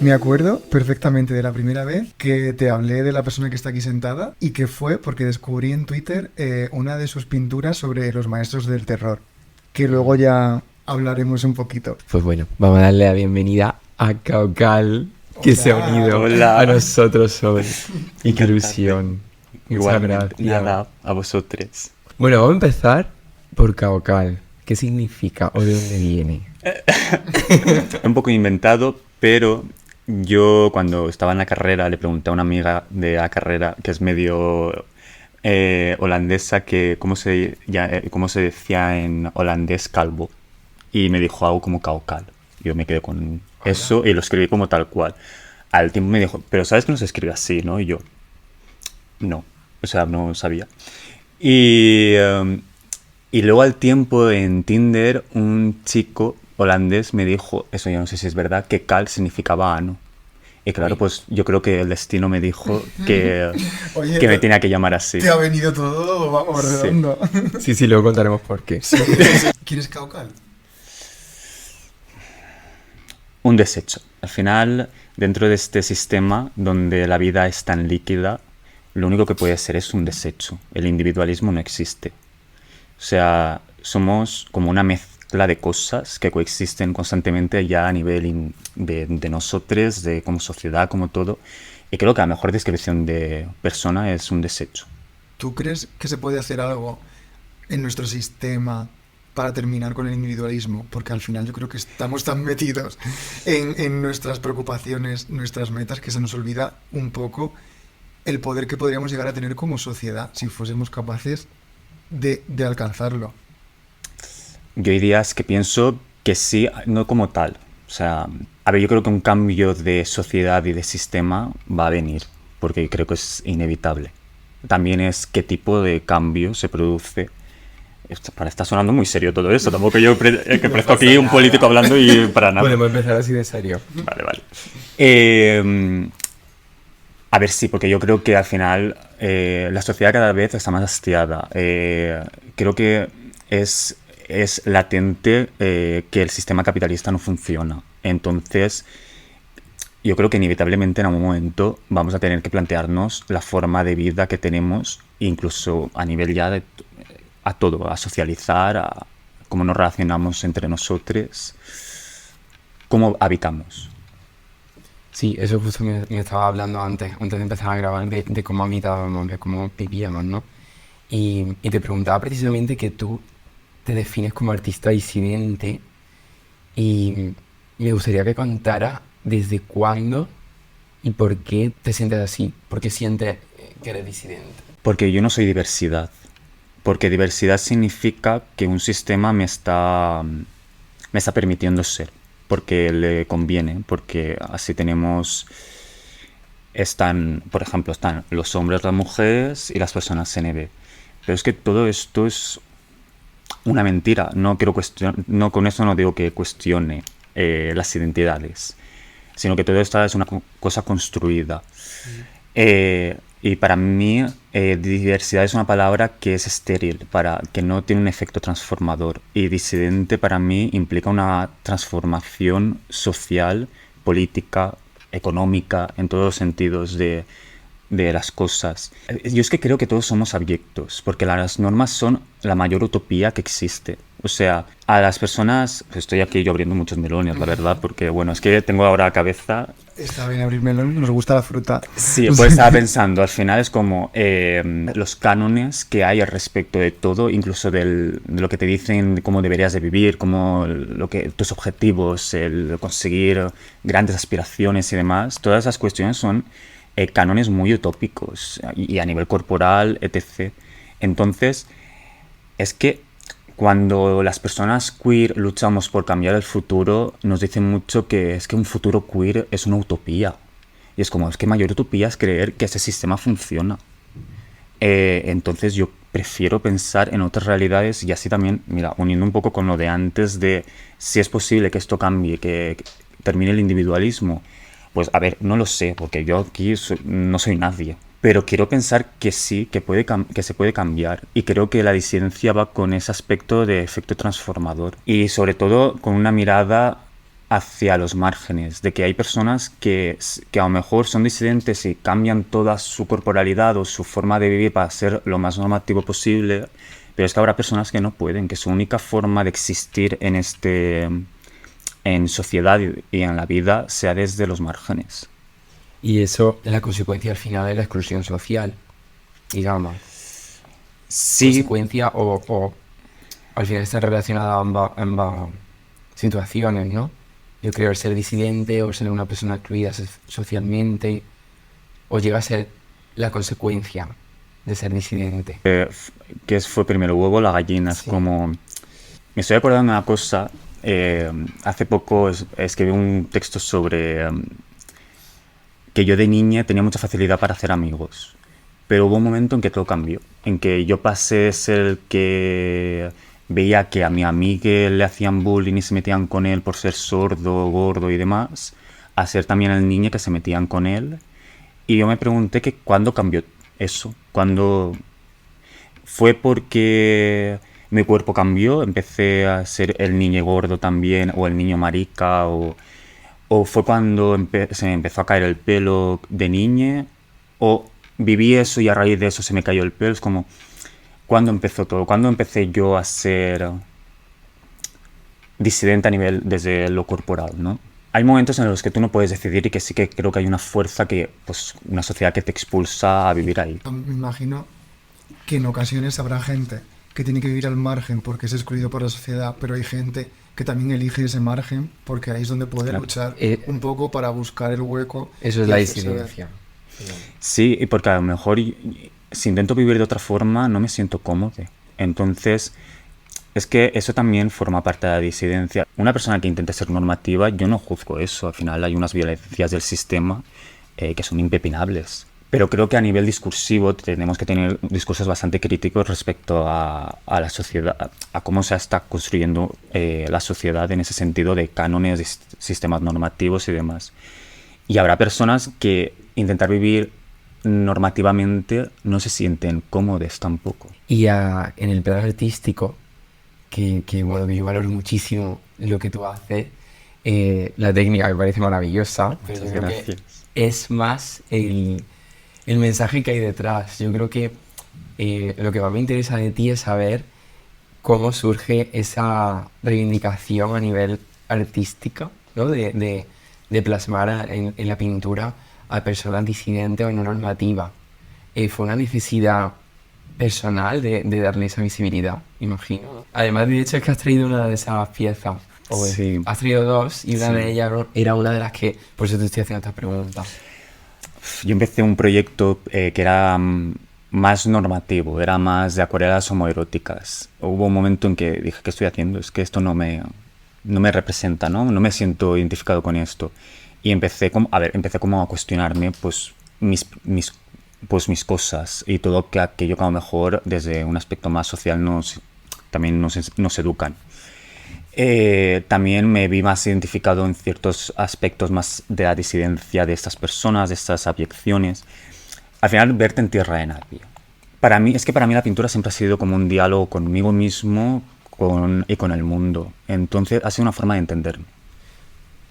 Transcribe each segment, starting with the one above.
Me acuerdo perfectamente de la primera vez que te hablé de la persona que está aquí sentada y que fue porque descubrí en Twitter una de sus pinturas sobre los maestros del terror, que luego ya hablaremos un poquito. Pues bueno, vamos a darle la bienvenida a Caucal, que se ha Hola. unido Hola. a nosotros hoy. Qué Encantado. ilusión. Muchas Igualmente, gracias. nada, a vosotros. Bueno, vamos a empezar por Caucal. ¿Qué significa o de dónde viene? Un poco inventado, pero yo cuando estaba en la carrera le pregunté a una amiga de la carrera que es medio holandesa que cómo se decía en holandés calvo. Y me dijo algo como caucal. Yo me quedé con eso y lo escribí como tal cual. Al tiempo me dijo, pero sabes que no se escribe así, ¿no? Y yo, no, o sea, no sabía. Y, y luego al tiempo en Tinder un chico holandés me dijo, eso ya no sé si es verdad, que cal significaba ano. Y claro, Uy. pues yo creo que el destino me dijo Oye, que me tenía que llamar así. te ha venido todo, vamos, Sí. redondo. Sí, luego contaremos por qué. ¿Quién es Caucal? Un desecho. Al final, dentro de este sistema donde la vida es tan líquida, lo único que puede ser es un desecho. El individualismo no existe. O sea, somos como una mezcla de cosas que coexisten constantemente ya a nivel de nosotros, de como sociedad, como todo. Y creo que la mejor descripción de persona es un desecho. ¿Tú crees que se puede hacer algo en nuestro sistema para terminar con el individualismo? Porque al final yo creo que estamos tan metidos en nuestras preocupaciones, nuestras metas, que se nos olvida un poco el poder que podríamos llegar a tener como sociedad si fuésemos capaces de alcanzarlo. Yo hay días que pienso que sí, no como tal. O sea, a ver, yo creo que un cambio de sociedad y de sistema va a venir, porque creo que es inevitable. También es qué tipo de cambio se produce. Está sonando muy serio todo eso, tampoco yo que parezco aquí un político hablando y para nada. Podemos empezar así de serio. Vale, vale. A ver, sí, porque yo creo que al final la sociedad cada vez está más hastiada. Creo que es latente que el sistema capitalista no funciona. Entonces, yo creo que inevitablemente en algún momento vamos a tener que plantearnos la forma de vida que tenemos, incluso a nivel ya de a todo, a socializar, a cómo nos relacionamos entre nosotros, cómo habitamos. Sí, eso justo me estaba hablando antes de empezar a grabar, de cómo habitábamos, de cómo vivíamos, ¿no? Y te preguntaba precisamente que tú te defines como artista disidente y me gustaría que contara desde cuándo y por qué te sientes así, por qué sientes que eres disidente. Porque yo no soy diversidad. Porque diversidad significa que un sistema me está permitiendo ser. Porque le conviene. Porque así tenemos... Por ejemplo, están los hombres, las mujeres y las personas CNB. Pero es que todo esto es una mentira. No quiero no, con eso no digo que cuestione las identidades. Sino que todo esto es una cosa construida. Y para mí, diversidad es una palabra que es estéril, que no tiene un efecto transformador. Y disidente para mí implica una transformación social, política, económica, en todos los sentidos de las cosas. Yo es que creo que todos somos abyectos, porque las normas son la mayor utopía que existe. O sea, a las personas... Estoy aquí yo abriendo muchos melones, la verdad, porque bueno, es que tengo ahora la cabeza... Está bien abrir melón, nos gusta la fruta. Sí, pues estaba pensando, al final es como los cánones que hay al respecto de todo, incluso de lo que te dicen, de cómo deberías de vivir, tus objetivos, el conseguir grandes aspiraciones y demás, todas esas cuestiones son cánones muy utópicos y a nivel corporal, etc. Entonces, es que cuando las personas queer luchamos por cambiar el futuro, nos dicen mucho que es que un futuro queer es una utopía. Y es como, es que mayor utopía es creer que ese sistema funciona. Entonces yo prefiero pensar en otras realidades y así también, mira, uniendo un poco con lo de antes de si es posible que esto cambie, que termine el individualismo. Pues a ver, no lo sé, porque yo aquí no soy nadie. Pero quiero pensar que sí, que se puede cambiar. Y creo que la disidencia va con ese aspecto de efecto transformador. Y sobre todo con una mirada hacia los márgenes, de que hay personas que a lo mejor son disidentes y cambian toda su corporalidad o su forma de vivir para ser lo más normativo posible, pero es que habrá personas que no pueden, que su única forma de existir en sociedad y en la vida sea desde los márgenes. Y eso es la consecuencia al final de la exclusión social, digamos. Sí, Consecuencia o al final está relacionada a ambas situaciones, ¿no? Yo creo el ser disidente o ser una persona excluida socialmente o llega a ser la consecuencia de ser disidente. que fue primero el huevo o la gallina. Es Sí. como... Me estoy acordando de una cosa. Hace poco escribí un texto sobre que yo de niña tenía mucha facilidad para hacer amigos. Pero hubo un momento en que todo cambió. En que yo pasé de ser el que veía que a mi amigue le hacían bullying y se metían con él por ser sordo, gordo y demás, a ser también el niño que se metían con él. Y yo me pregunté que cuándo cambió eso. Cuándo fue porque mi cuerpo cambió, empecé a ser el niño gordo también, o el niño marica, o fue cuando se me empezó a caer el pelo de niña, o viví eso y a raíz de eso se me cayó el pelo. Es como, ¿cuándo empezó todo? ¿Cuándo empecé yo a ser disidente a nivel desde lo corporal, ¿no? Hay momentos en los que tú no puedes decidir y que sí que creo que hay una fuerza que, pues, una sociedad que te expulsa a vivir ahí. Me imagino que en ocasiones habrá gente que tiene que vivir al margen porque es excluido por la sociedad, pero hay gente que también elige ese margen porque ahí es donde puede Claro. luchar un poco para buscar el hueco. Eso es y la hacerse ver. disidencia. Sí, y porque a lo mejor si intento vivir de otra forma no me siento cómodo. Entonces, es que eso también forma parte de la disidencia. Una persona que intente ser normativa, yo no juzgo eso. Al final hay unas violencias del sistema que son impepinables. Pero creo que a nivel discursivo tenemos que tener discursos bastante críticos respecto a la sociedad, a cómo se está construyendo la sociedad en ese sentido de cánones, de sistemas normativos y demás. Y habrá personas que intentar vivir normativamente no se sienten cómodos tampoco. Y en el plano artístico, bueno, que yo valoro muchísimo lo que tú haces, la técnica me parece maravillosa, pero Muchas creo que gracias. es más el mensaje que hay detrás. Yo creo que lo que más me interesa de ti es saber cómo surge esa reivindicación a nivel artístico, ¿no? De plasmar en la pintura a personas disidentes o no normativas. Fue una necesidad personal de darle esa visibilidad, imagino. Además, de hecho, es que has traído una de esas piezas. Sí. Has traído dos y una Sí. de ellas era una de las que... Por eso te estoy haciendo esta pregunta. Yo empecé un proyecto que era más normativo, era más de acuarelas homoeróticas. Hubo un momento en que dije, ¿qué estoy haciendo? Es que esto no me representa, ¿no? No me siento identificado con esto. Y empecé como a cuestionarme pues mis cosas y todo aquello que a lo mejor desde un aspecto más social también nos educan. También me vi más identificado en ciertos aspectos más de la disidencia de estas personas, de estas abyecciones. Al final, verte en tierra de nadie. Para mí la pintura siempre ha sido como un diálogo conmigo mismo y con el mundo. Entonces, ha sido una forma de entenderme.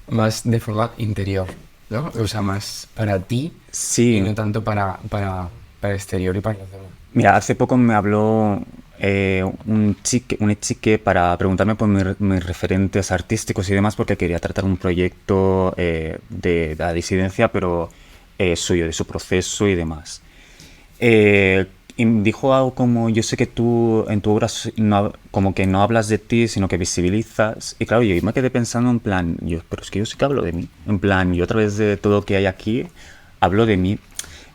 Más de forma interior, ¿no? O sea, más para ti Sí. y no tanto para el exterior y para los demás. Mira, hace poco me habló un chique para preguntarme por mis referentes artísticos y demás porque quería tratar un proyecto de la disidencia, pero suyo, de su proceso y demás. Y dijo algo como, yo sé que tú en tu obra como que no hablas de ti, sino que visibilizas. Y claro, yo me quedé pensando en plan, pero es que yo sí que hablo de mí. En plan, yo a través de todo lo que hay aquí, hablo de mí.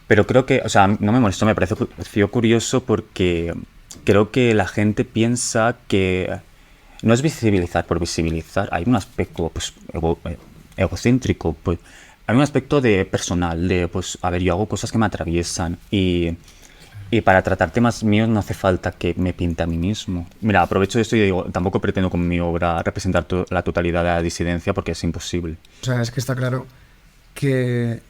Pero creo que, o sea, no me molestó, me pareció curioso porque creo que la gente piensa que no es visibilizar por visibilizar. Hay un aspecto pues, egocéntrico, pues, hay un aspecto de personal, de, pues, a ver, yo hago cosas que me atraviesan y para tratar temas míos no hace falta que me pinte a mí mismo. Mira, aprovecho esto y digo, tampoco pretendo con mi obra representar la totalidad de la disidencia porque es imposible. O sea, es que está claro que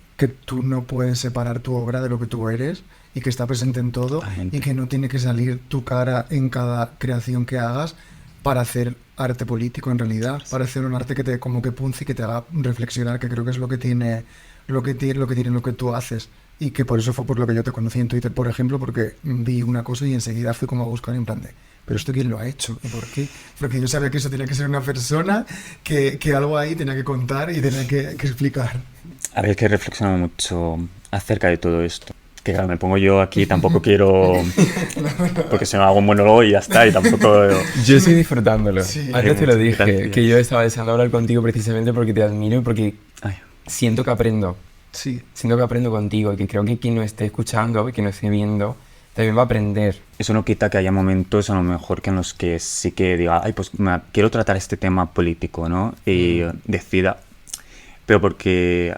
tú no puedes separar tu obra de lo que tú eres y que está presente en todo Totalmente. y que no tiene que salir tu cara en cada creación que hagas para hacer arte político en realidad, para hacer un arte que te como que punce y que te haga reflexionar, que creo que es lo que tiene lo que tú haces. Y que por eso fue por lo que yo te conocí en Twitter, por ejemplo, porque vi una cosa y enseguida fui como a buscar en plan de, ¿pero esto quién lo ha hecho? ¿Y por qué? Porque yo sabía que eso tenía que ser una persona que algo ahí tenía que contar y tenía que explicar. A ver, que he reflexionado mucho acerca de todo esto. Que claro, me pongo yo aquí, tampoco quiero... Porque se me hago un monólogo y ya está, y tampoco... Yo estoy disfrutándolo. Sí. Antes te lo dije, Gracias. que yo estaba deseando hablar contigo precisamente porque te admiro y porque Ay, siento que aprendo. Sí, Siento que aprendo contigo y que creo que quien nos esté escuchando y quien nos esté viendo también va a aprender. eso no quita que haya momentos a lo mejor que en los que sí que diga, ay, pues quiero tratar este tema político, ¿no? Y decida, pero porque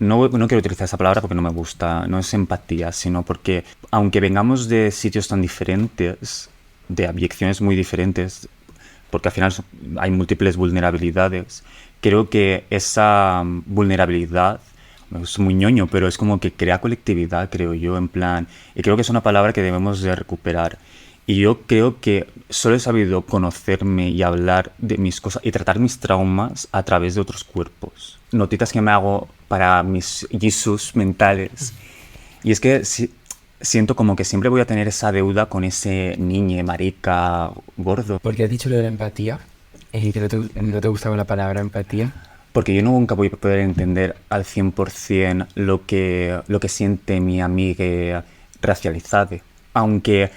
no quiero utilizar esa palabra porque no me gusta, no es empatía, sino porque aunque vengamos de sitios tan diferentes, de abyecciones muy diferentes, porque al final hay múltiples vulnerabilidades, creo que esa vulnerabilidad es muy ñoño, pero es como que crea colectividad, creo yo, en plan, y creo que es una palabra que debemos de recuperar. Y yo creo que solo he sabido conocerme y hablar de mis cosas y tratar mis traumas a través de otros cuerpos. Notitas que me hago para mis Jesus mentales. Y es que siento como que siempre voy a tener esa deuda con ese niño, marica, gordo. Porque has dicho lo de la empatía, que no te gustaba la palabra empatía. Porque yo nunca voy a poder entender al 100% lo que siente mi amiga racializada. Aunque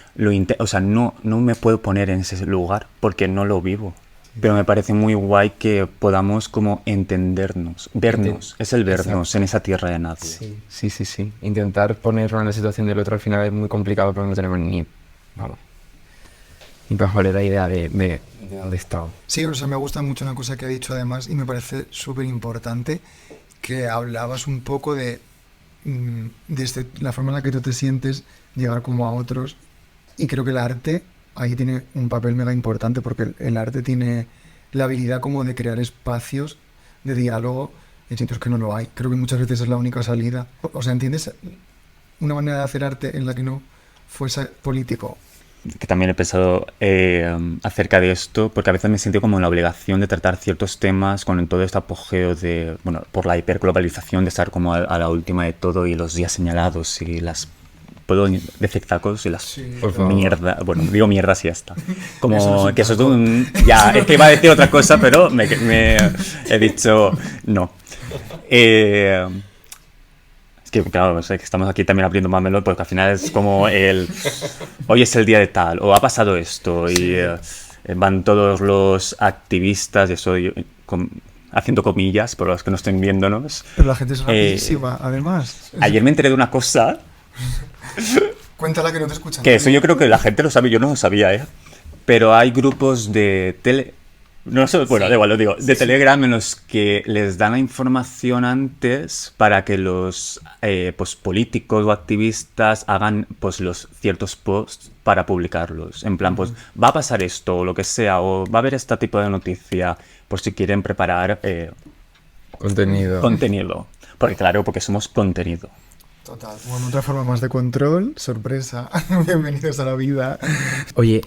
o sea, no me puedo poner en ese lugar porque no lo vivo. Pero me parece muy guay que podamos como entendernos, vernos, es el vernos. Exacto. En esa tierra de nadie. Sí. Intentar ponernos en la situación del otro al final es muy complicado porque no tenemos ni pajolera idea de dónde estamos. sí, o sea, me gusta mucho una cosa que ha dicho además y me parece súper importante que hablabas un poco de la forma en la que tú te sientes llegar como a otros y creo que el arte ahí tiene un papel mega importante porque el arte tiene la habilidad como de crear espacios de diálogo en sitios que no lo hay. Creo que muchas veces es la única salida. O sea, ¿entiendes? Una manera de hacer arte en la que no fuese político. Que también he pensado acerca de esto, porque a veces me siento como en la obligación de tratar ciertos temas con todo este apogeo de, bueno, por la hiperglobalización, de estar como a la última de todo y los días señalados y las decir tacos y las Sí. Por favor. mierda, bueno, digo mierdas y ya está. Eso no Como es un que eso es taco. ya, es que iba a decir otra cosa, pero me he dicho no. Es que, claro, o sea, que estamos aquí también abriendo más melón, porque al final es como hoy es el día de tal, o ha pasado esto, y van todos los activistas, y eso haciendo comillas, por los que no estén viéndonos. Pero la gente es rapidísima, además. Ayer me enteré de una cosa, Cuéntala que no te escuchan. que eso yo creo que la gente lo sabe, yo no lo sabía, pero hay grupos de no sé, bueno, da igual, lo digo, de Telegram en los que les dan la información antes para que los pues, políticos o activistas hagan pues los ciertos posts para publicarlos. En plan, pues va a pasar esto o lo que sea, o va a haber este tipo de noticia, por si quieren preparar contenido. Porque claro, porque somos contenido. Total. Bueno, otra forma más de control, sorpresa. Bienvenidos a la vida. Oye,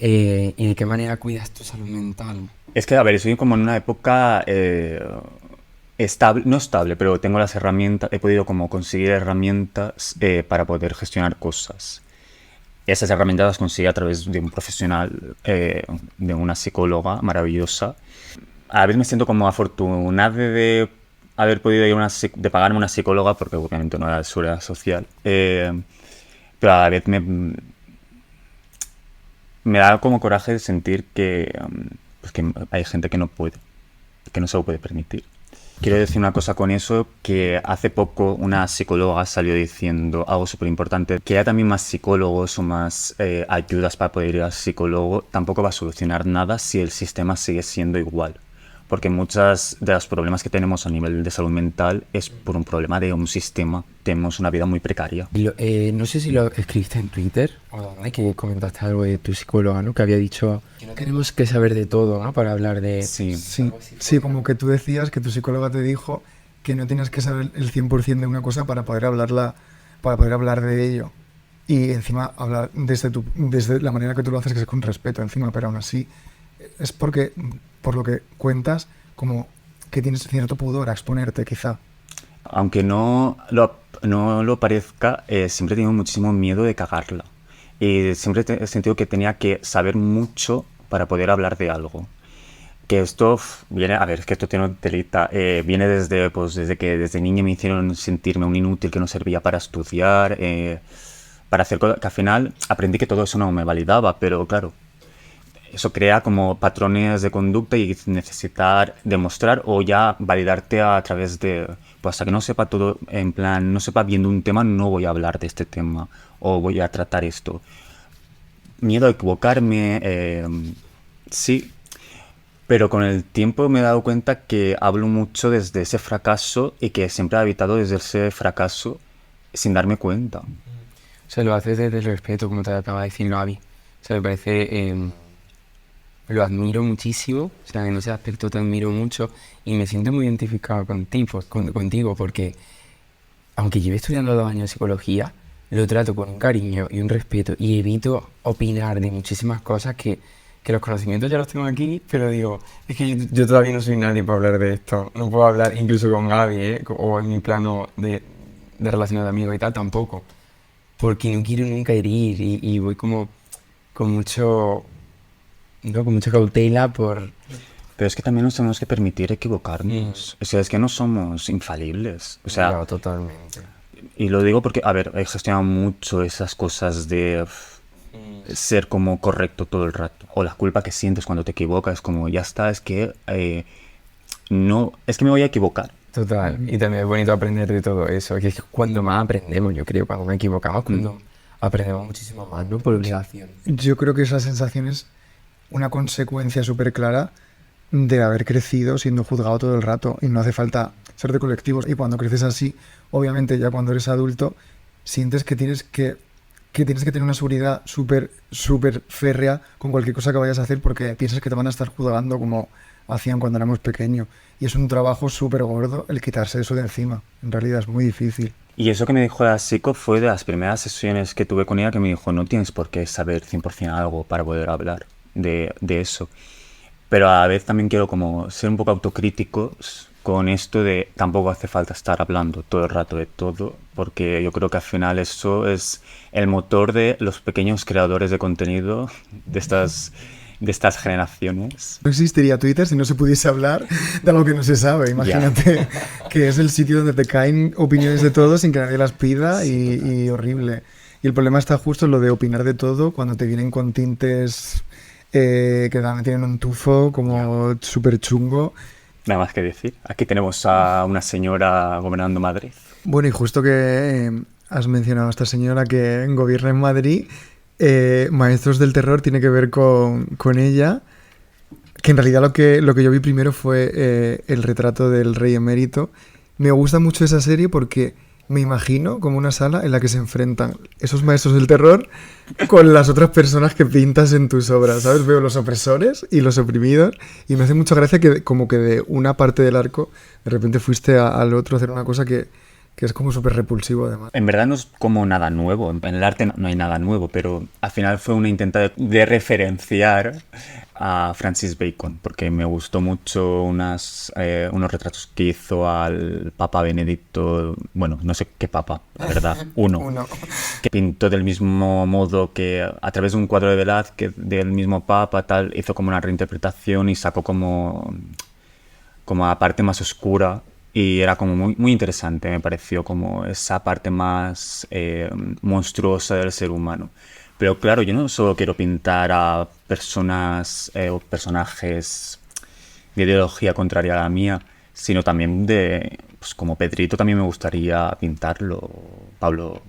¿y de qué manera cuidas tu salud mental? Es que, a ver, estoy como en una época estable, no estable, pero tengo las herramientas, he podido como conseguir herramientas para poder gestionar cosas. Esas herramientas las conseguí a través de un profesional, de una psicóloga maravillosa. A veces me siento como afortunado de haber podido ir de pagarme una psicóloga, porque obviamente no era de seguridad social, pero a la vez me da como coraje de sentir pues que hay gente que no puede, que no se lo puede permitir. Quiero decir una cosa con eso, que hace poco una psicóloga salió diciendo algo súper importante, que haya también más psicólogos o más ayudas para poder ir al psicólogo, tampoco va a solucionar nada si el sistema sigue siendo igual. Porque muchos de los problemas que tenemos a nivel de salud mental es por un problema de un sistema. Tenemos una vida muy precaria. No sé si lo escribiste en Twitter o dónde, que comentaste algo de tu psicóloga, ¿no? Que había dicho que no tenemos que saber de todo, ¿no? Para hablar de... Sí. Sí, como que tú decías que tu psicóloga te dijo que no tienes que saber el 100% de una cosa para poder hablar de ello. Y encima hablar desde la manera que tú lo haces, que es con respeto encima, pero aún así es porque, por lo que cuentas, como que tienes cierto pudor a exponerte, quizá. Aunque no lo parezca, siempre he tenido muchísimo miedo de cagarla. Y siempre he sentido que tenía que saber mucho para poder hablar de algo. Que esto viene, a ver, es que esto tiene telita, viene desde que desde niña me hicieron sentirme un inútil que no servía para estudiar, para hacer cosas, que al final aprendí que todo eso no me validaba, pero claro, eso crea como patrones de conducta y necesitar demostrar o ya validarte a través de, pues hasta que no sepa todo, en plan, no sepa viendo un tema, no voy a hablar de este tema o voy a tratar esto. Miedo a equivocarme, sí, pero con el tiempo me he dado cuenta que hablo mucho desde ese fracaso y que siempre he habitado desde ese fracaso sin darme cuenta. O sea, lo haces desde el respeto, como te acaba de decir Gaby. O sea, me parece... lo admiro muchísimo, o sea, en ese aspecto te admiro mucho y me siento muy identificado contigo porque, aunque lleve estudiando 2 años de psicología, lo trato con un cariño y un respeto y evito opinar de muchísimas cosas que los conocimientos ya los tengo aquí, pero digo, es que yo todavía no soy nadie para hablar de esto. No puedo hablar incluso con Gaby, o en mi plano de relaciones de amigos y tal, tampoco. Porque no quiero nunca herir y voy como con mucho... ¿no? Con mucha cautela por... Pero es que también nos tenemos que permitir equivocarnos. O sea, es que no somos infalibles. O sea, Claro, totalmente. y lo digo porque, a ver, he gestionado mucho esas cosas de ser como correcto todo el rato. O la culpa que sientes cuando te equivocas, como ya está, es que no, es que me voy a equivocar. Total. Y también es bonito aprender de todo eso, que es cuando más aprendemos, yo creo, cuando me equivocamos, cuando aprendemos muchísimo más, ¿no? Por obligación. Yo creo que esa sensación es una consecuencia súper clara de haber crecido siendo juzgado todo el rato y no hace falta ser de colectivos. Y cuando creces así, obviamente ya cuando eres adulto, sientes que tienes que tener una seguridad súper férrea con cualquier cosa que vayas a hacer porque piensas que te van a estar juzgando como hacían cuando éramos pequeños. Y es un trabajo súper gordo el quitarse eso de encima. En realidad es muy difícil. Y eso que me dijo la psico fue de las primeras sesiones que tuve con ella, que me dijo, no tienes por qué saber 100% algo para poder hablar de eso. Pero a la vez también quiero como ser un poco autocríticos con esto de tampoco hace falta estar hablando todo el rato de todo, porque yo creo que al final eso es el motor de los pequeños creadores de contenido de estas generaciones. No existiría Twitter si no se pudiese hablar de algo que no se sabe. Imagínate que es el sitio donde te caen opiniones de todo sin que nadie las pida y horrible. Y el problema está justo en lo de opinar de todo cuando te vienen con tintes que también tienen un tufo como súper chungo. Nada más que decir. Aquí tenemos a una señora gobernando Madrid. Bueno, y justo que has mencionado a esta señora que gobierna en Madrid, Maestros del Terror tiene que ver con ella, que en realidad lo que yo vi primero fue el retrato del rey emérito. Me gusta mucho esa serie porque me imagino como una sala en la que se enfrentan esos maestros del terror con las otras personas que pintas en tus obras, ¿sabes? Veo los opresores y los oprimidos y me hace mucha gracia que como que de una parte del arco de repente fuiste al otro a hacer una cosa que es como súper repulsivo además. En verdad no es como nada nuevo, en el arte no hay nada nuevo, pero al final fue una intenta de referenciar a Francis Bacon, porque me gustó mucho unos retratos que hizo al Papa Benedicto, bueno, no sé qué papa, la verdad, uno, que pintó del mismo modo que a través de un cuadro de Velázquez del mismo papa, tal, hizo como una reinterpretación y sacó como la parte más oscura. Y era como muy interesante, me pareció como esa parte más monstruosa del ser humano. Pero claro, yo no solo quiero pintar a personas o personajes de ideología contraria a la mía, sino también pues como Pedrito también me gustaría pintarlo, Pablo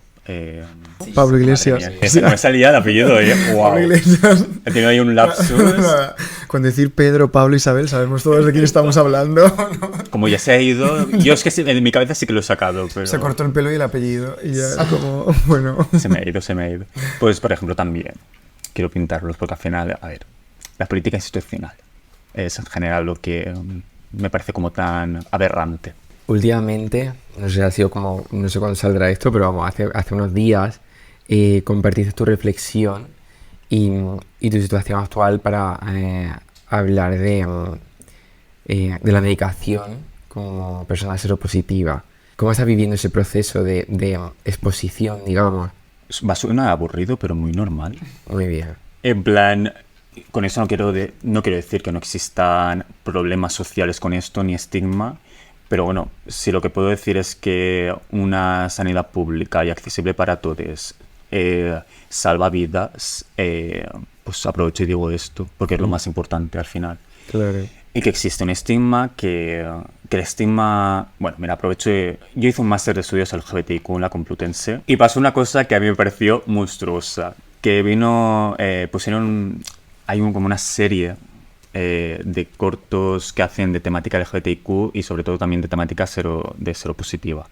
Iglesias. No me salía el apellido, wow. Pablo Iglesias. He tenido ahí un lapsus. Con decir Pedro, Pablo, Isabel, sabemos todos de quién estamos hablando, ¿no? Como ya se ha ido, yo es que en mi cabeza sí que lo he sacado, pero... Se cortó el pelo y el apellido y ya es como, bueno... Se me ha ido. Pues, por ejemplo, también quiero pintarlos porque al final, a ver, la política institucional es en general lo que me parece como tan aberrante. Últimamente, no sé, ha sido como, no sé cuándo saldrá esto, pero vamos, hace unos días compartiste tu reflexión y tu situación actual para hablar de la medicación como persona seropositiva. ¿Cómo estás viviendo ese proceso de exposición, digamos? Va a sonar aburrido, pero muy normal. Muy bien. En plan, con eso no quiero decir que no existan problemas sociales con esto, ni estigma, pero bueno, si lo que puedo decir es que una sanidad pública y accesible para todos salva vidas, pues aprovecho y digo esto, porque es lo más importante al final. Claro. Y que existe un estigma, que el estigma... Bueno, mira, aprovecho yo hice un máster de estudios LGBTIQ en la Complutense y pasó una cosa que a mí me pareció monstruosa, que pusieron... como una serie de cortos que hacen de temática LGBTIQ y sobre todo también de temática seropositiva.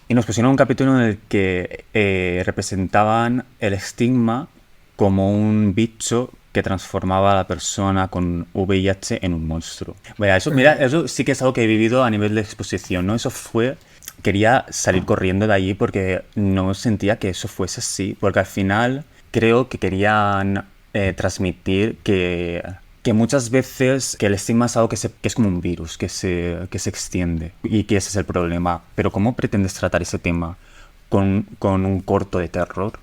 Y nos pusieron un capítulo en el que representaban el estigma como un bicho que transformaba a la persona con VIH en un monstruo. Mira, eso sí que es algo que he vivido a nivel de exposición, ¿no? Quería salir corriendo de allí porque no sentía que eso fuese así, porque al final creo que querían transmitir que muchas veces que el estigma es algo que es como un virus, que se extiende y que ese es el problema. Pero ¿cómo pretendes tratar ese tema con un corto de terror?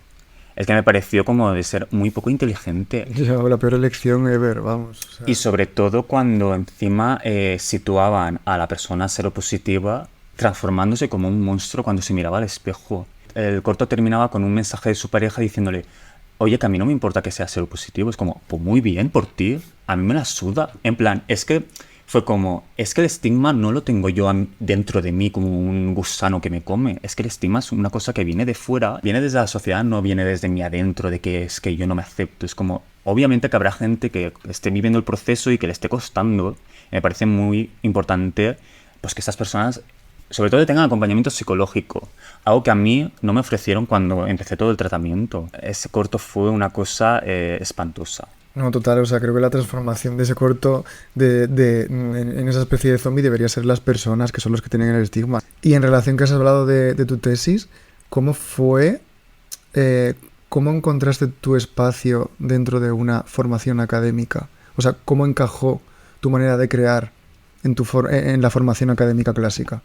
Es que me pareció como de ser muy poco inteligente. La peor elección ever, vamos. O sea. Y sobre todo cuando encima situaban a la persona seropositiva transformándose como un monstruo cuando se miraba al espejo. El corto terminaba con un mensaje de su pareja diciéndole: oye, que a mí no me importa que sea seropositivo. Es como, pues muy bien por ti, a mí me la suda. En plan, es que el estigma no lo tengo yo dentro de mí como un gusano que me come. Es que el estigma es una cosa que viene de fuera, viene desde la sociedad, no viene desde mí adentro, de que es que yo no me acepto. Es como, obviamente que habrá gente que esté viviendo el proceso y que le esté costando. Me parece muy importante pues que estas personas, sobre todo, tengan acompañamiento psicológico. Algo que a mí no me ofrecieron cuando empecé todo el tratamiento. Ese corto fue una cosa espantosa. No, total, o sea, creo que la transformación de ese corto en esa especie de zombie debería ser las personas que son los que tienen el estigma. Y en relación que has hablado de tu tesis, ¿cómo fue, cómo encontraste tu espacio dentro de una formación académica? O sea, ¿cómo encajó tu manera de crear en la formación académica clásica?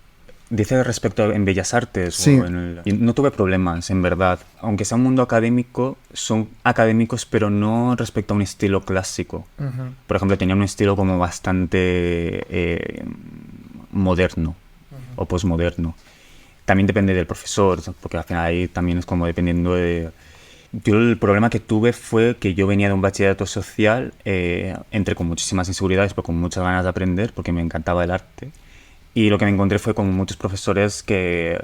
Dice respecto en Bellas Artes. Sí. Y no tuve problemas, en verdad. Aunque sea un mundo académico, son académicos, pero no respecto a un estilo clásico. Uh-huh. Por ejemplo, tenían un estilo como bastante moderno o posmoderno. También depende del profesor, porque al final ahí también es como dependiendo de... Yo el problema que tuve fue que yo venía de un bachillerato social, entré con muchísimas inseguridades, pero con muchas ganas de aprender, porque me encantaba el arte. Y lo que me encontré fue con muchos profesores que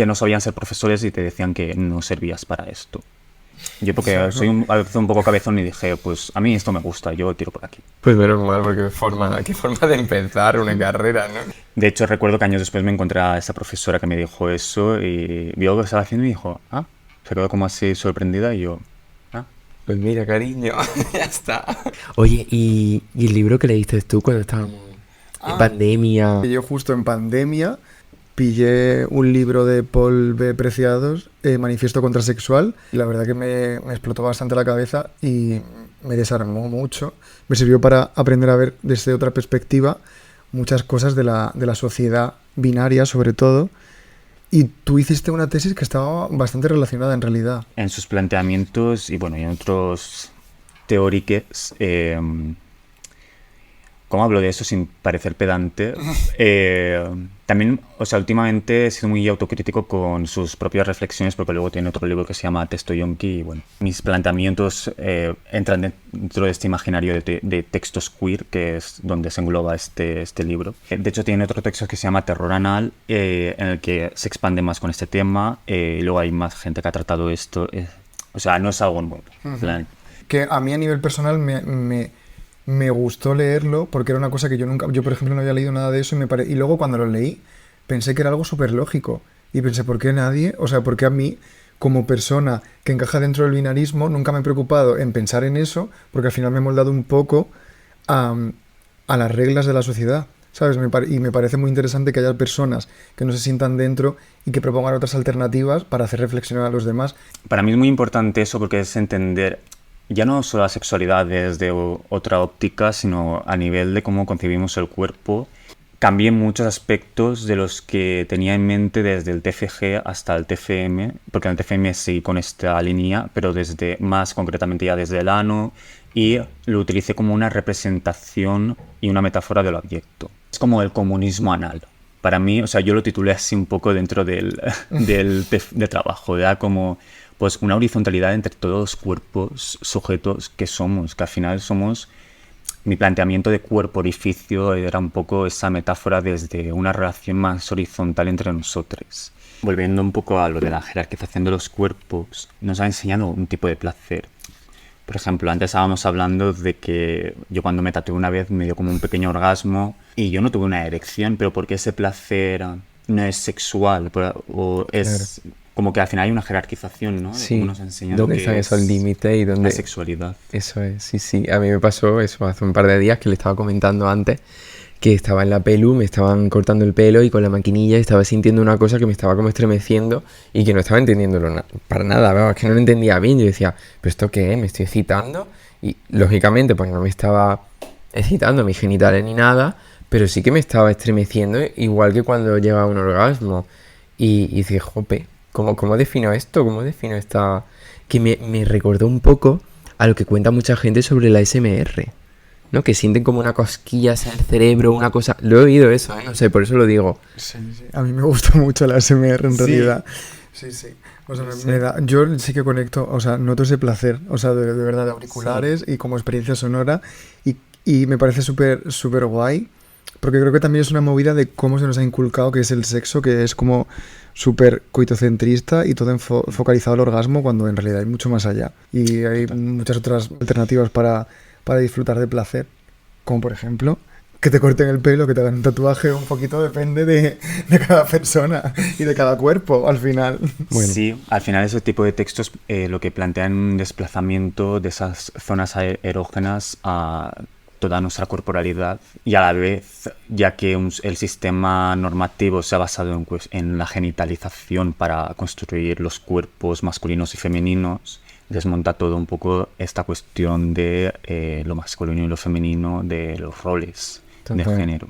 no sabían ser profesores y te decían que no servías para esto. Yo porque soy a veces un poco cabezón y dije, pues a mí esto me gusta, yo tiro por aquí. Pues menos mal, porque qué forma de empezar una carrera, ¿no? De hecho, recuerdo que años después me encontré a esa profesora que me dijo eso y vio lo que estaba haciendo y dijo, se quedó como así sorprendida y yo, pues mira, cariño, ya está. Oye, ¿y el libro que leíste tú cuando estábamos en pandemia? Yo justo en pandemia pillé un libro de Paul B. Preciados, Manifiesto Contrasexual, y la verdad que me explotó bastante la cabeza y me desarmó mucho. Me sirvió para aprender a ver desde otra perspectiva muchas cosas de la sociedad binaria, sobre todo. Y tú hiciste una tesis que estaba bastante relacionada en realidad. En sus planteamientos y bueno, y en otros teóricos... ¿Cómo hablo de eso sin parecer pedante? También, o sea, últimamente he sido muy autocrítico con sus propias reflexiones, porque luego tiene otro libro que se llama Texto Yonki y bueno, mis planteamientos entran dentro de este imaginario de textos queer, que es donde se engloba este libro. De hecho, tiene otro texto que se llama Terror Anal, en el que se expande más con este tema, y luego hay más gente que ha tratado esto. O sea, no es algo nuevo. Uh-huh. Que a mí a nivel personal me gustó leerlo porque era una cosa que yo por ejemplo no había leído nada de eso y luego cuando lo leí pensé que era algo súper lógico y pensé, ¿por qué por qué a mí como persona que encaja dentro del binarismo nunca me he preocupado en pensar en eso? Porque al final me he moldado un poco a las reglas de la sociedad, ¿sabes? Y me parece muy interesante que haya personas que no se sientan dentro y que propongan otras alternativas para hacer reflexionar a los demás. Para mí es muy importante eso porque es entender ya no solo la sexualidad desde otra óptica, sino a nivel de cómo concebimos el cuerpo. Cambié muchos aspectos de los que tenía en mente desde el TFG hasta el TFM, porque en el TFM seguí con esta línea, pero desde más concretamente ya desde el ano, y lo utilicé como una representación y una metáfora del abyecto. Es como el comunismo anal. Para mí, o sea, yo lo titulé así un poco dentro del de trabajo, era como pues una horizontalidad entre todos los cuerpos sujetos que somos, que al final somos. Mi planteamiento de cuerpo-orificio era un poco esa metáfora desde una relación más horizontal entre nosotros. Volviendo un poco a lo de la jerarquización de los cuerpos, nos ha enseñado un tipo de placer. Por ejemplo, antes estábamos hablando de que yo cuando me tatué una vez me dio como un pequeño orgasmo y yo no tuve una erección, pero porque ese placer no es sexual o es... Claro. Como que al final hay una jerarquización, ¿no? Sí, nos ha enseñado ¿dónde están esos límites y dónde... La sexualidad. Eso es, sí, sí. A mí me pasó eso hace un par de días que le estaba comentando antes que estaba en la pelu, me estaban cortando el pelo y con la maquinilla estaba sintiendo una cosa que me estaba como estremeciendo y que no estaba entendiéndolo para nada, vamos, es que no lo entendía bien. Yo decía, ¿pero esto qué es? ¿Me estoy excitando? Y lógicamente pues no me estaba excitando mis genitales ni nada, pero sí que me estaba estremeciendo igual que cuando llega a un orgasmo. Y dije, jope, ¿cómo defino esto? ¿Cómo defino esta...? Que me recordó un poco a lo que cuenta mucha gente sobre la ASMR, ¿no? Que sienten como una cosquilla en el cerebro, una cosa... Lo he oído eso, ¿eh? No sé, por eso lo digo. Sí, sí. A mí me gusta mucho la ASMR en realidad. Sí, sí. O sea, me da... Yo sí que conecto, o sea, noto ese placer, o sea, de verdad, de auriculares y como experiencia sonora. Y me parece súper, súper guay, porque creo que también es una movida de cómo se nos ha inculcado que es el sexo, que es como súper coitocentrista y todo focalizado al orgasmo, cuando en realidad hay mucho más allá. Y hay muchas otras alternativas para disfrutar de placer, como por ejemplo que te corten el pelo, que te hagan un tatuaje, un poquito depende de cada persona y de cada cuerpo al final. Bueno. Sí, al final ese tipo de textos lo que plantean un desplazamiento de esas zonas erógenas a toda nuestra corporalidad y a la vez, ya que el sistema normativo se ha basado en la genitalización para construir los cuerpos masculinos y femeninos, desmonta todo un poco esta cuestión de lo masculino y lo femenino, de los roles de género.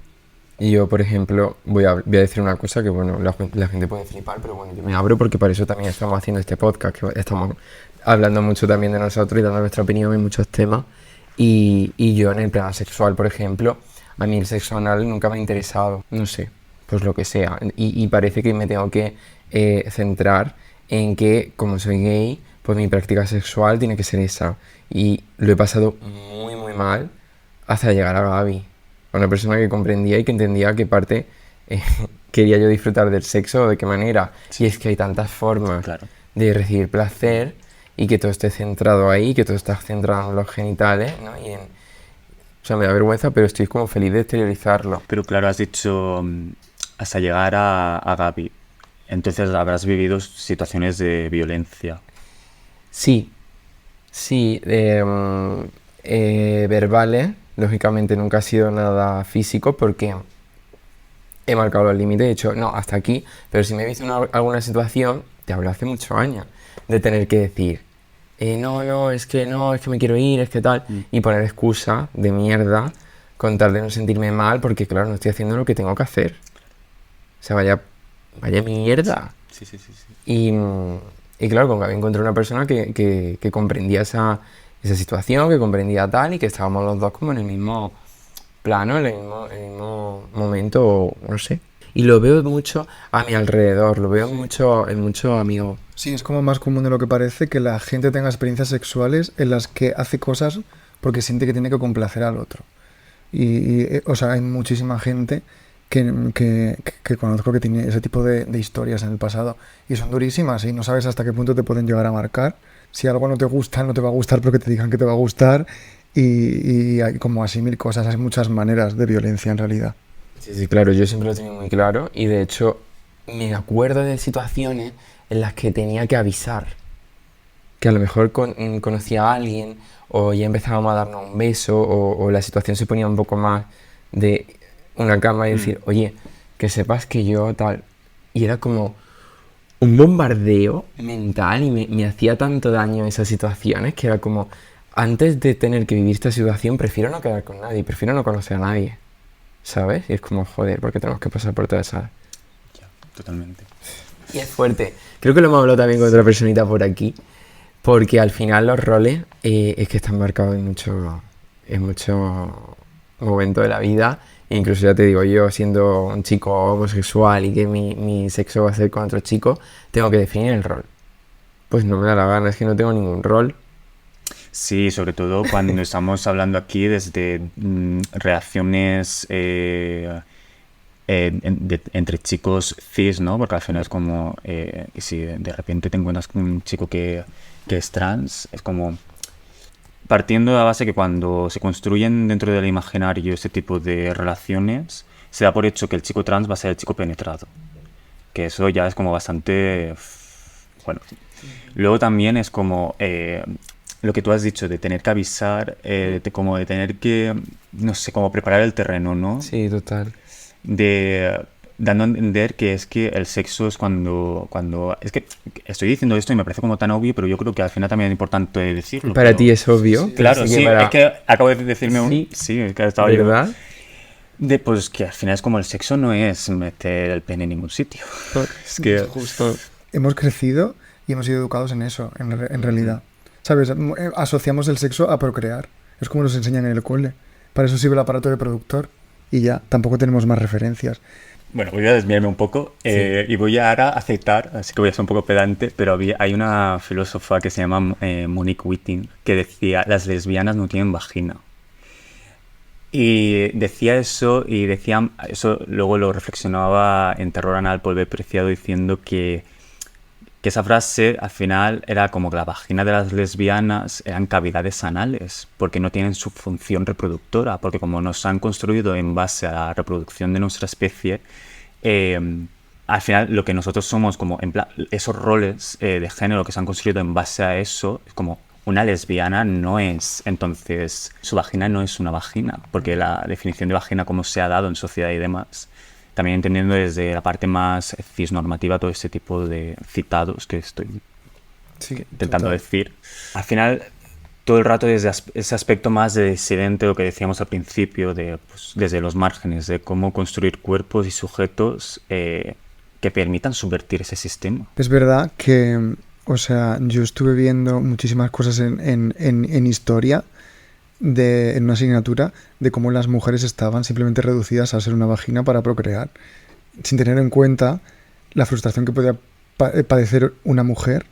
Y yo, por ejemplo, voy a decir una cosa que, bueno, la gente puede flipar, pero bueno, yo me abro porque para eso también estamos haciendo este podcast, que estamos hablando mucho también de nosotros y dando nuestra opinión en muchos temas. Y yo en el plano sexual, por ejemplo, a mí el sexo anal nunca me ha interesado, no sé, pues lo que sea. Y parece que me tengo que centrar en que, como soy gay, pues mi práctica sexual tiene que ser esa. Y lo he pasado muy, muy mal hasta llegar a Gaby, una persona que comprendía y que entendía qué parte quería yo disfrutar del sexo o de qué manera. Sí. Y es que hay tantas formas de recibir placer y que todo esté centrado ahí, que todo está centrado en los genitales, ¿no? Y o sea, me da vergüenza, pero estoy como feliz de exteriorizarlo. Pero claro, has dicho hasta llegar a Gaby, entonces habrás vivido situaciones de violencia. Sí, verbales, lógicamente nunca ha sido nada físico porque he marcado los límites, he dicho, no, hasta aquí, pero si me he visto en alguna situación, te hablo hace muchos años, de tener que decir, no, es que me quiero ir, es que tal, y poner excusas de mierda con tal de no sentirme mal, porque claro, no estoy haciendo lo que tengo que hacer. O sea, vaya mierda. Sí. Y claro, con Gaby encontré una persona que comprendía esa situación, que comprendía tal, y que estábamos los dos como en el mismo plano, en el mismo momento, no sé. Y lo veo mucho a mi alrededor, lo veo mucho en muchos amigos. Sí, es como más común de lo que parece que la gente tenga experiencias sexuales en las que hace cosas porque siente que tiene que complacer al otro. Y o sea, hay muchísima gente que conozco que tiene ese tipo de historias en el pasado y son durísimas y no sabes hasta qué punto te pueden llegar a marcar. Si algo no te gusta, no te va a gustar porque te digan que te va a gustar y hay como así mil cosas, hay muchas maneras de violencia en realidad. Sí, claro, yo siempre lo he tenido muy claro y de hecho me acuerdo de situaciones en las que tenía que avisar, que a lo mejor conocía a alguien o ya empezábamos a darnos un beso o la situación se ponía un poco más de una cama y decir, oye, que sepas que yo tal, y era como un bombardeo mental y me hacía tanto daño esas situaciones que era como, antes de tener que vivir esta situación, prefiero no quedar con nadie, prefiero no conocer a nadie, ¿sabes? Y es como, joder, ¿por qué tenemos que pasar por todas esas? Ya, totalmente. Y es fuerte. Creo que lo hemos hablado también con otra personita por aquí, porque al final los roles es que están marcados en muchos momentos de la vida. E incluso ya te digo, yo siendo un chico homosexual y que mi sexo va a ser con otro chico, tengo que definir el rol. Pues no me da la gana, es que no tengo ningún rol. Sí, sobre todo cuando estamos hablando aquí desde reacciones entre chicos cis, ¿no? Porque al final es como, si de repente te encuentras con un chico que es trans, es como partiendo de la base que cuando se construyen dentro del imaginario este tipo de relaciones, se da por hecho que el chico trans va a ser el chico penetrado. Que eso ya es como bastante... Bueno. Luego también es como... lo que tú has dicho de tener que avisar, como de tener que, no sé, como preparar el terreno, ¿no? Sí, total. Dando a entender que es que el sexo es cuando... Es que estoy diciendo esto y me parece como tan obvio, pero yo creo que al final también es importante decirlo. ¿Para pero... ti es obvio? Claro, sí, para... es que acabo de decirme un... Sí, Sí, es que estaba yo... ¿verdad? Pues que al final es como el sexo no es meter el pene en ningún sitio. Es que... Justo. Hemos crecido y hemos sido educados en eso, en realidad. ¿Sabes? Asociamos el sexo a procrear. Es como nos enseñan en el cole. Para eso sirve el aparato reproductor. Y ya, tampoco tenemos más referencias. Bueno, voy a desviarme un poco y voy a ahora aceptar, así que voy a ser un poco pedante, pero hay una filósofa que se llama Monique Wittig que decía, las lesbianas no tienen vagina. Y decía eso, y decía, eso luego lo reflexionaba en Terror Anal, Polvo Preciado, diciendo que esa frase al final era como que la vagina de las lesbianas eran cavidades anales, porque no tienen su función reproductora, porque como nos han construido en base a la reproducción de nuestra especie, al final lo que nosotros somos, como en plan, esos roles de género que se han construido en base a eso, es como una lesbiana no es, entonces su vagina no es una vagina, porque la definición de vagina como se ha dado en sociedad y demás, también entendiendo desde la parte más cisnormativa todo este tipo de citados que estoy intentando decir. Al final, todo el rato desde ese aspecto más de disidente, lo que decíamos al principio, pues, desde los márgenes, de cómo construir cuerpos y sujetos que permitan subvertir ese sistema. Es verdad que, o sea, yo estuve viendo muchísimas cosas en historia, en una asignatura, de cómo las mujeres estaban simplemente reducidas a ser una vagina para procrear, sin tener en cuenta la frustración que podía padecer una mujer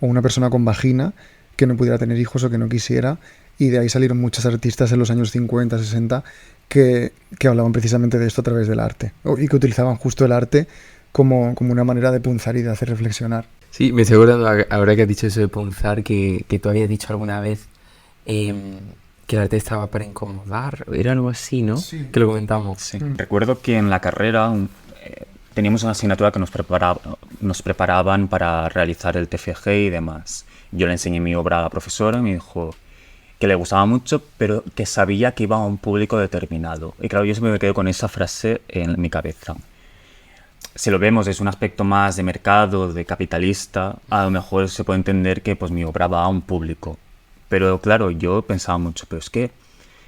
o una persona con vagina que no pudiera tener hijos o que no quisiera, y de ahí salieron muchas artistas en los años 50, 60 que hablaban precisamente de esto a través del arte, y que utilizaban justo el arte como una manera de punzar y de hacer reflexionar. Sí, me estoy acordando ahora que has dicho eso de punzar, que tú habías dicho alguna vez que el arte estaba para incomodar, era algo así, ¿no? Sí. Que lo comentamos. Sí. Recuerdo que en la carrera teníamos una asignatura que nos preparaban para realizar el TFG y demás. Yo le enseñé mi obra a la profesora y me dijo que le gustaba mucho, pero que sabía que iba a un público determinado. Y claro, yo siempre me quedo con esa frase en mi cabeza. Si lo vemos desde un aspecto más de mercado, de capitalista, a lo mejor se puede entender que pues mi obra va a un público. Pero claro, yo pensaba mucho, pero es que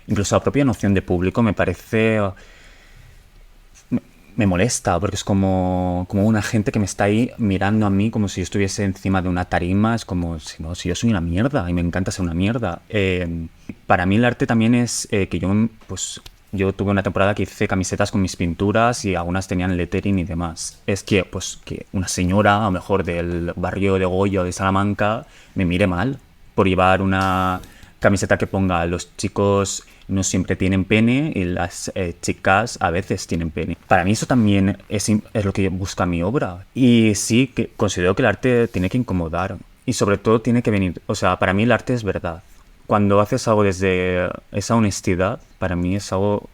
incluso la propia noción de público me parece... me molesta, porque es como una gente que me está ahí mirando a mí como si yo estuviese encima de una tarima. Es como, si yo soy una mierda y me encanta ser una mierda. Para mí el arte también es que yo tuve una temporada que hice camisetas con mis pinturas y algunas tenían lettering y demás. Es que, pues, que una señora, a lo mejor del barrio de Goya o de Salamanca, me mire mal por llevar una camiseta que ponga los chicos no siempre tienen pene y las chicas a veces tienen pene. Para mí eso también es lo que busca mi obra. Y sí, que considero que el arte tiene que incomodar y sobre todo tiene que venir... O sea, para mí el arte es verdad. Cuando haces algo desde esa honestidad, para mí es algo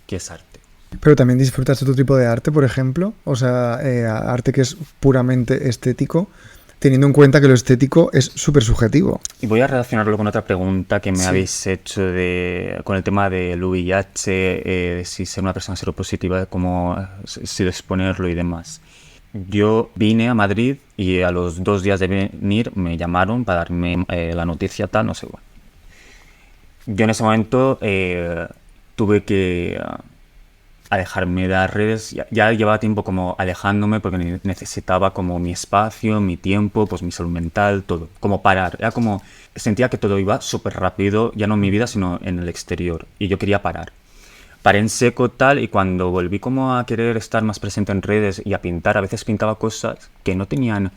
que es arte. Pero también disfrutas de otro tipo de arte, por ejemplo, o sea, arte que es puramente estético, teniendo en cuenta que lo estético es súper subjetivo. Y voy a relacionarlo con otra pregunta que me habéis hecho con el tema del VIH, de si ser una persona seropositiva, cómo si exponerlo y demás. Yo vine a Madrid y a los 2 días de venir me llamaron para darme la noticia tal, no sé. yo en ese momento tuve que alejarme de las redes. Ya llevaba tiempo como alejándome porque necesitaba como mi espacio, mi tiempo, pues mi salud mental, todo. Como parar. Era como... Sentía que todo iba súper rápido, ya no en mi vida, sino en el exterior. Y yo quería parar. Paré en seco tal, y cuando volví como a querer estar más presente en redes y a pintar, a veces pintaba cosas que no tenían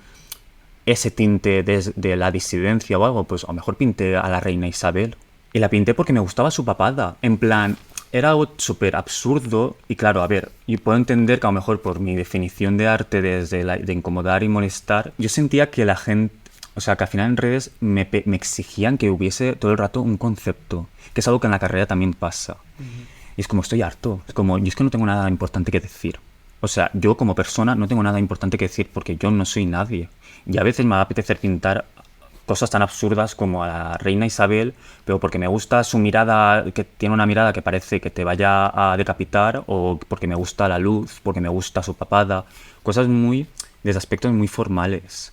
ese tinte de la disidencia o algo. Pues a lo mejor pinté a la reina Isabel. Y la pinté porque me gustaba su papada. En plan... Era algo súper absurdo y claro, a ver, yo puedo entender que a lo mejor por mi definición de arte de incomodar y molestar, yo sentía que la gente, o sea, que al final en redes me exigían que hubiese todo el rato un concepto, que es algo que en la carrera también pasa. Y es como, estoy harto, es como, yo es que no tengo nada importante que decir. O sea, yo como persona no tengo nada importante que decir porque yo no soy nadie. Y a veces me va a apetecer pintar cosas tan absurdas como a la reina Isabel, pero porque me gusta su mirada, que tiene una mirada que parece que te vaya a decapitar, o porque me gusta la luz, porque me gusta su papada, cosas muy, desde aspectos muy formales.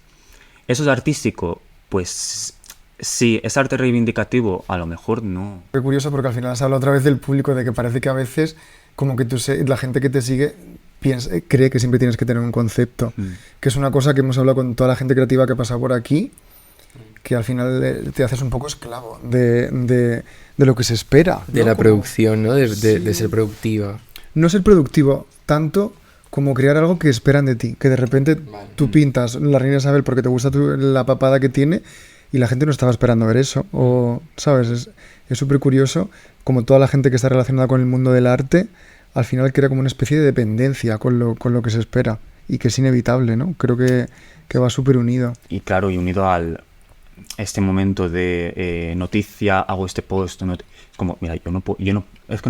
¿Eso es artístico? Pues sí. ¿Es arte reivindicativo? A lo mejor no. Qué curioso, porque al final has hablado otra vez del público, de que parece que a veces como que la gente que te sigue cree que siempre tienes que tener un concepto, que es una cosa que hemos hablado con toda la gente creativa que pasa por aquí, que al final te haces un poco esclavo de lo que se espera, de ¿no? la Como... producción, ¿no? Sí. De ser productiva. No ser productivo tanto como crear algo que esperan de ti, que de repente tú pintas la reina Isabel porque te gusta la papada que tiene y la gente no estaba esperando ver eso, o, ¿sabes? Es súper curioso como toda la gente que está relacionada con el mundo del arte al final crea como una especie de dependencia con lo que se espera y que es inevitable, ¿no? Creo que va súper unido. Y claro, y unido al este momento de noticia, hago este post, es como, mira, yo no puedo, es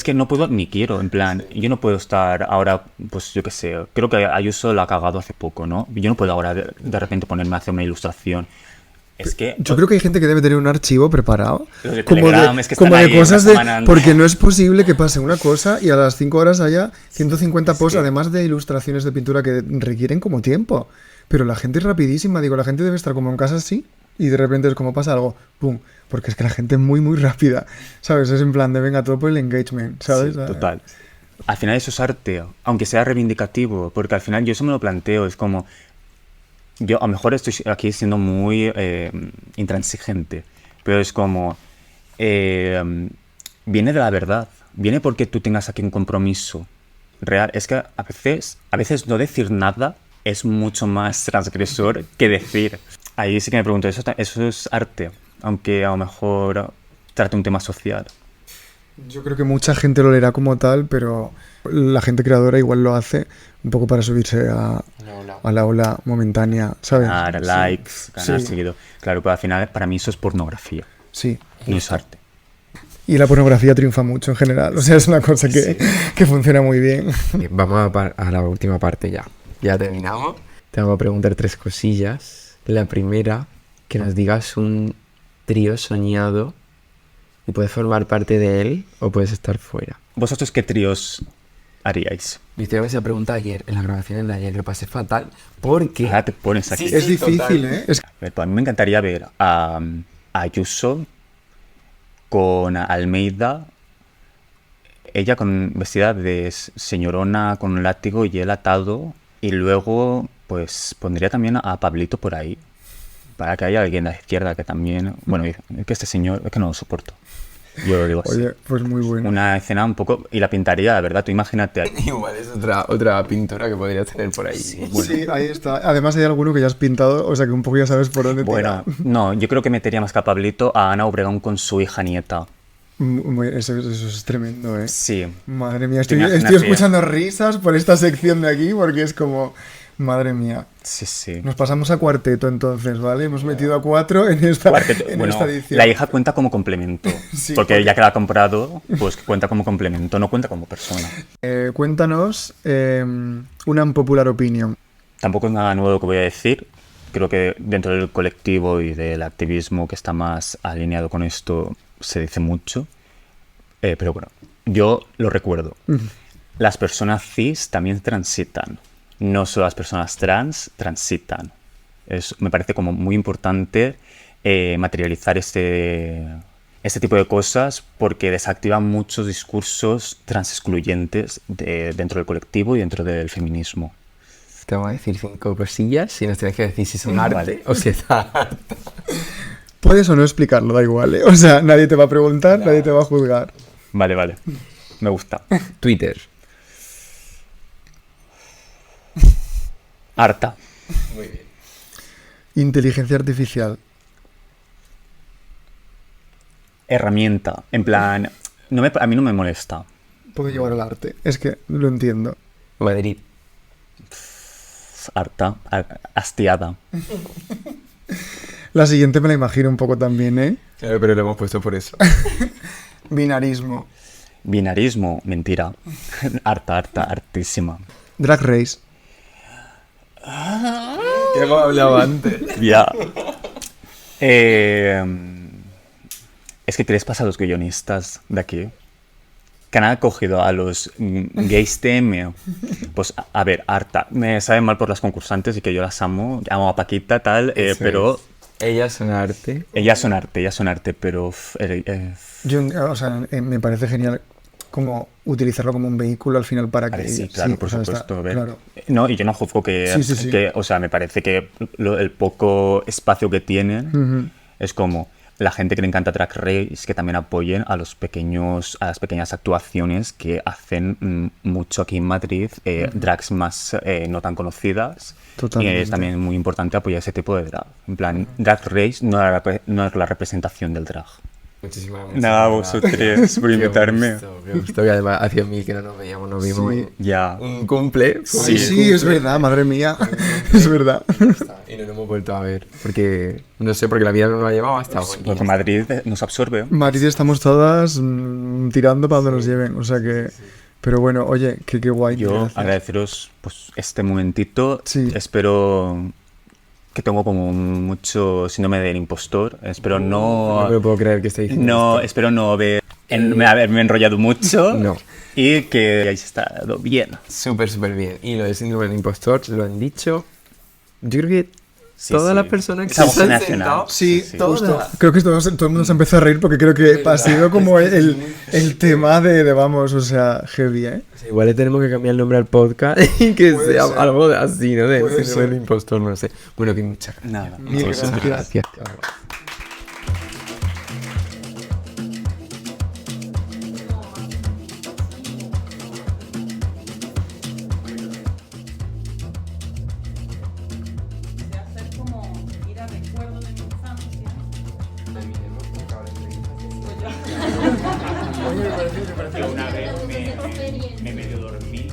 que no puedo ni quiero, en plan, yo no puedo estar ahora, pues yo qué sé, creo que Ayuso lo ha cagado hace poco, ¿no? Yo no puedo ahora de repente ponerme a hacer una ilustración. Es que... Yo creo que hay gente que debe tener un archivo preparado Los de como Telegram, de, es que como están de ahí cosas una de... semana antes. Porque no es posible que pase una cosa y a las 5 horas haya 150 posts, que- además de ilustraciones de pintura que requieren como tiempo. Pero la gente es rapidísima, digo, la gente debe estar como en casa así y de repente es como pasa algo, ¡pum! Porque es que la gente es muy, muy rápida, ¿sabes? Es en plan de venga, todo por el engagement, ¿sabes? Sí, total. Al final eso es arte, aunque sea reivindicativo, porque al final yo eso me lo planteo, es como... Yo a lo mejor estoy aquí siendo muy intransigente, pero es como... viene de la verdad, viene porque tú tengas aquí un compromiso real. Es que a veces no decir nada es mucho más transgresor que decir. Ahí sí que me pregunto, ¿eso es arte? Aunque a lo mejor trate un tema social. Yo creo que mucha gente lo leerá como tal, pero la gente creadora igual lo hace un poco para subirse a la ola momentánea, ¿sabes? Ganar likes, ganar Sí. seguido. Claro, pero al final para mí eso es pornografía, Sí. no es arte. Y la pornografía triunfa mucho en general, o sea, es una cosa que funciona muy bien. Vamos a la última parte ya. Ya terminamos. Te vamos a preguntar 3 cosillas. La primera, que nos digas un trío soñado y puedes formar parte de él o puedes estar fuera. ¿Vosotros qué tríos haríais? Viste esa pregunta ayer, en la grabación de ayer, lo pasé fatal porque... Ahora te pones aquí. Sí, Es sí, difícil, total. ¿eh? Es... A ver, pues a mí me encantaría ver a Ayuso con Almeida, ella vestida de señorona con un látigo y él atado, y luego pues pondría también a Pablito por ahí, para que haya alguien de la izquierda que también... Bueno, es que este señor es que no lo soporto. Yo lo digo así. Oye, pues muy bueno. Una escena un poco... Y la pintaría, la verdad, tú imagínate... Igual es otra pintura que podrías tener por ahí. Sí, ahí está. Además hay alguno que ya has pintado, o sea que un poco ya sabes por dónde Bueno, tirar. no, yo creo que metería más que a Pablito a Ana Obregón con su hija nieta. Eso es tremendo, ¿eh? Sí. Madre mía, Imagínate. estoy escuchando risas por esta sección de aquí porque es como... Madre mía. Sí, sí. Nos pasamos a cuarteto entonces, ¿vale? Hemos metido a 4 en esta, Cuarteto. en Bueno, esta edición. la hija cuenta como complemento. Sí, porque ya que la ha comprado, pues cuenta como complemento, no cuenta como persona. Cuéntanos una unpopular opinion. Tampoco es nada nuevo que voy a decir. Creo que dentro del colectivo y del activismo que está más alineado con esto se dice mucho. Pero bueno, yo lo recuerdo. Las personas cis también transitan. No solo las personas trans transitan. Me parece como muy importante materializar este este tipo de cosas porque desactivan muchos discursos transexcluyentes dentro del colectivo y dentro del feminismo. Te voy a decir 5 cosillas y nos tienes que decir si son arte Vale. o si es arte. Puedes o no explicarlo, da igual, ¿eh? O sea, nadie te va a preguntar, nadie te va a juzgar. Vale. Me gusta. Twitter. Harta. Muy bien. Inteligencia artificial. Herramienta. En plan, a mí no me molesta. Puede llevar al arte. Es que lo entiendo. Madrid. Harta. Hastiada. La siguiente me la imagino un poco también, ¿eh? Claro, pero lo hemos puesto por eso. Binarismo. Binarismo. Mentira. Hartísima. Drag Race. Que hemos hablado antes. Ya. Es que ¿qué les pasa a los guionistas de aquí? Que han acogido a los gays TM. Pues, a ver, harta. Me sabe mal por las concursantes y que yo las amo. Amo a Paquita, tal, Eso pero... es. Ellas son arte. Ellas son arte, pero... Yo, o sea, me parece genial como utilizarlo como un vehículo al final para que... Vale, sí, claro, por o sea, supuesto. A ver. claro. No, y yo no juzgo que, Sí. o sea, me parece que el poco espacio que tienen Ujú. es como la gente que le encanta Drag Race, que también apoyen a las pequeñas actuaciones que hacen mucho aquí en Madrid, drags más no tan conocidas. Totalmente. Y es también muy importante apoyar ese tipo de drag. En plan, Drag Race no es la representación del drag. Muchísimas gracias. Nada, vosotros por invitarme. Qué gusto. Y además hacía mil que no nos veíamos, nos vimos Sí. Ya. un cumple. Sí, sí, es verdad, madre mía. Es verdad. Y no nos hemos vuelto a ver. Porque, no sé, porque la vida no nos ha llevado hasta hoy. Porque Madrid nos absorbe. Madrid estamos todas tirando para donde nos lleven, o sea que... Pero bueno, oye, qué guay. Yo gracias. agradeceros pues, este momentito. Sí. Espero que tengo como mucho síndrome del impostor. Espero No me lo puedo creer que esté diciendo No, esto. espero no haberme enrollado mucho. No. Y que hayáis estado bien. Súper, súper bien. Y lo del síndrome del impostor, lo han dicho. Yo creo que Sí, todas sí. las personas que Es algo se han generacional. sentado... Sí, Sí, todas. justo. Creo que todo el mundo se empezó a reír porque creo que ha sido como el tema de vamos, o sea, heavy, ¿eh? O sea, igual le tenemos que cambiar el nombre al podcast y que Puede sea ser. algo así, ¿no? De Puede síndrome ser. del impostor, no sé. Bueno, que muchas gracias. Nada. Mil Pues, gracias. De hacer como ir a recuerdos de mi infancia. Una vez me medio dormí